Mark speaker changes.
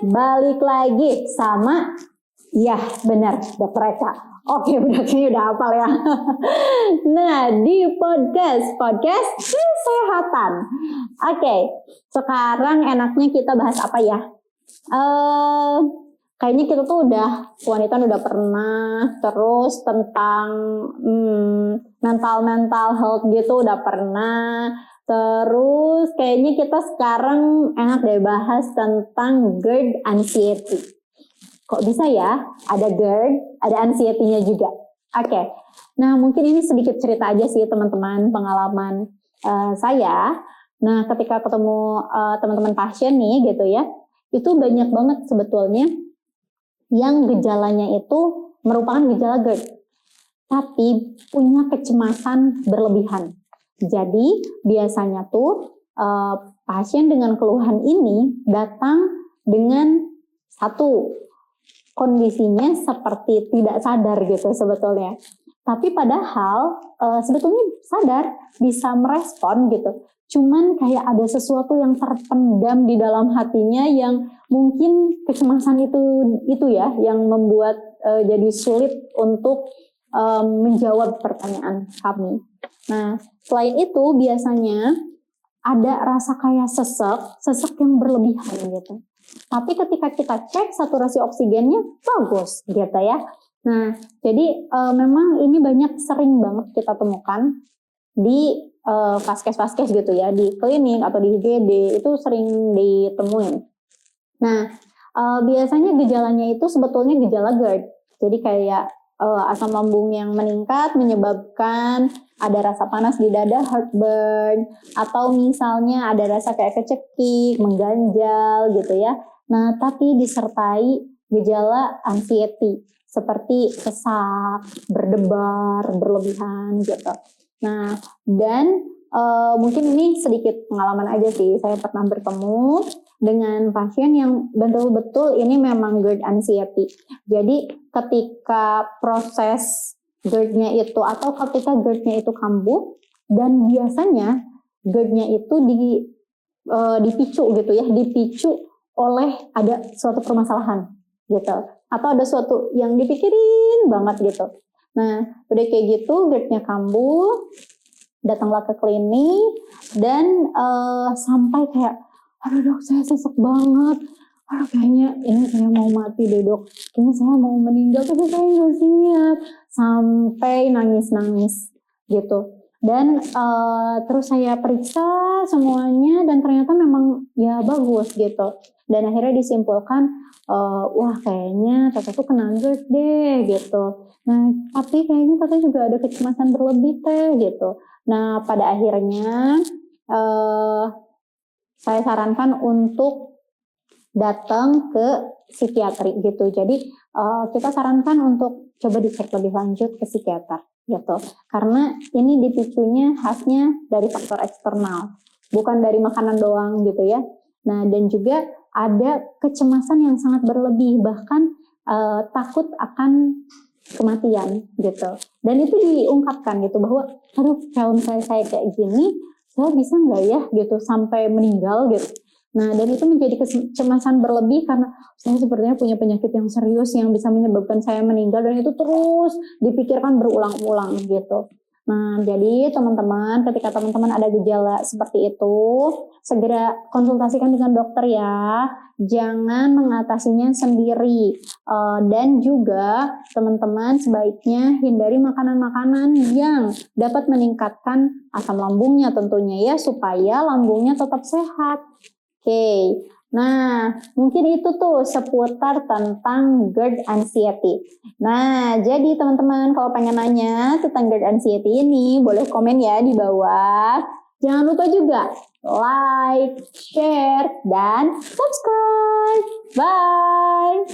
Speaker 1: balik lagi sama, ya benar, Dokter Eka. Oke, kayaknya udah hafal ya. Nah, di podcast kesehatan. Oke, sekarang enaknya kita bahas apa ya? Kayaknya kita tuh wanita udah pernah, terus tentang mental health gitu udah pernah. Terus kayaknya kita sekarang enak deh bahas tentang GERD anxiety. Kok bisa ya? Ada GERD, ada anxiety-nya juga. Oke. Nah, mungkin ini sedikit cerita aja sih teman-teman, pengalaman saya. Nah, ketika ketemu teman-teman pasien nih gitu ya, itu banyak banget sebetulnya yang gejalanya itu merupakan gejala GERD, tapi punya kecemasan berlebihan. Jadi biasanya tuh pasien dengan keluhan ini datang dengan satu kondisinya seperti tidak sadar gitu sebetulnya. Tapi padahal sebetulnya sadar, bisa merespon gitu. Cuman kayak ada sesuatu yang terpendam di dalam hatinya yang mungkin kecemasan itu ya yang membuat jadi sulit untuk menjawab pertanyaan kami. Nah, selain itu biasanya ada rasa kayak sesek yang berlebihan gitu. Tapi ketika kita cek saturasi oksigennya bagus gitu ya. Nah, jadi memang ini sering banget kita temukan di vaskes gitu ya, di klinik atau di IGD itu sering ditemuin. Nah, biasanya gejalanya itu sebetulnya gejala GERD. Jadi kayak asam lambung yang meningkat menyebabkan ada rasa panas di dada, heartburn, atau misalnya ada rasa kayak kecekik, mengganjal gitu ya. Nah, tapi disertai gejala anxiety seperti sesak, berdebar, berlebihan gitu. Nah, dan mungkin ini sedikit pengalaman aja sih. Saya pernah bertemu dengan pasien yang betul-betul ini memang GERD anxiety. Jadi ketika proses GERD-nya itu atau ketika GERD-nya itu kambuh, dan biasanya GERD-nya itu dipicu gitu ya, dipicu oleh ada suatu permasalahan gitu, atau ada suatu yang dipikirin banget gitu. Nah, udah kayak gitu GERD-nya kambuh, datanglah ke klinik dan sampai kayak, aduh dok saya sesek banget, aduh kayaknya ini saya mau mati deh dok, kayaknya saya mau meninggal tapi saya nggak siap, sampai nangis gitu. Dan terus saya periksa semuanya dan ternyata memang ya bagus gitu. Dan akhirnya disimpulkan, wah kayaknya Tata tuh kena GERD deh gitu. Nah tapi kayaknya Tata juga ada kecemasan berlebih teh gitu. Nah pada akhirnya saya sarankan untuk datang ke psikiatri gitu. Jadi kita sarankan untuk coba dicek lebih lanjut ke psikiater gitu. Karena ini dipicunya khasnya dari faktor eksternal, bukan dari makanan doang gitu ya. Nah dan juga ada kecemasan yang sangat berlebih, bahkan takut akan kematian gitu. Dan itu diungkapkan gitu bahwa, aduh kalau misalnya saya kayak gini, saya bisa nggak ya gitu sampai meninggal gitu. Nah dan itu menjadi kecemasan berlebih karena saya sebenarnya punya penyakit yang serius yang bisa menyebabkan saya meninggal, dan itu terus dipikirkan berulang-ulang gitu. Nah jadi teman-teman, ketika teman-teman ada gejala seperti itu, segera konsultasikan dengan dokter ya. Jangan mengatasinya sendiri. Dan juga teman-teman sebaiknya hindari makanan-makanan yang dapat meningkatkan asam lambungnya tentunya ya, supaya lambungnya tetap sehat. Oke. Nah, mungkin itu tuh seputar tentang GERD anxiety. Nah, jadi teman-teman kalau pengen nanya tentang GERD anxiety ini, boleh komen ya di bawah. Jangan lupa juga like, share, dan subscribe. Bye!